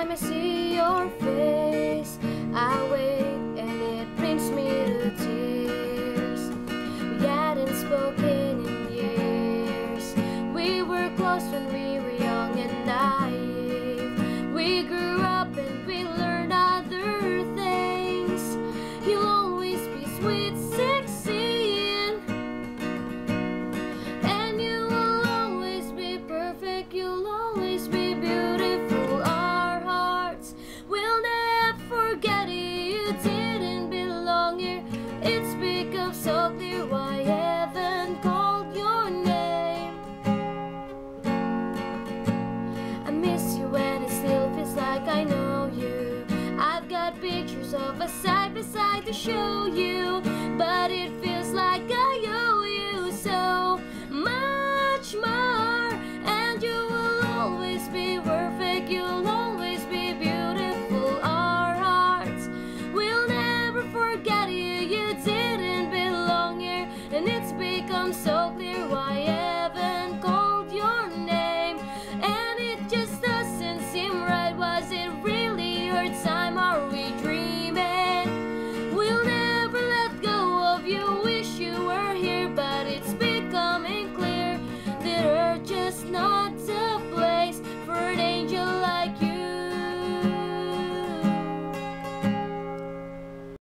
time I see your face, I wait and it brings me to tears. We hadn't spoken in years. We were close when we were young and naive. We grew up and we learned other things. You'll always be sweet 16, and you will always be perfect. You'll always be beautiful. Our hearts will never forget it. You didn't belong here. It's become so clear why I haven't called your name. I miss you and it still feels like I know you. I've got pictures of us side by side to show you, but it feels like I owe you so much more. And you will always be perfect. You'll always be beautiful. Our hearts will never forget you. You didn't belong here, and it's become so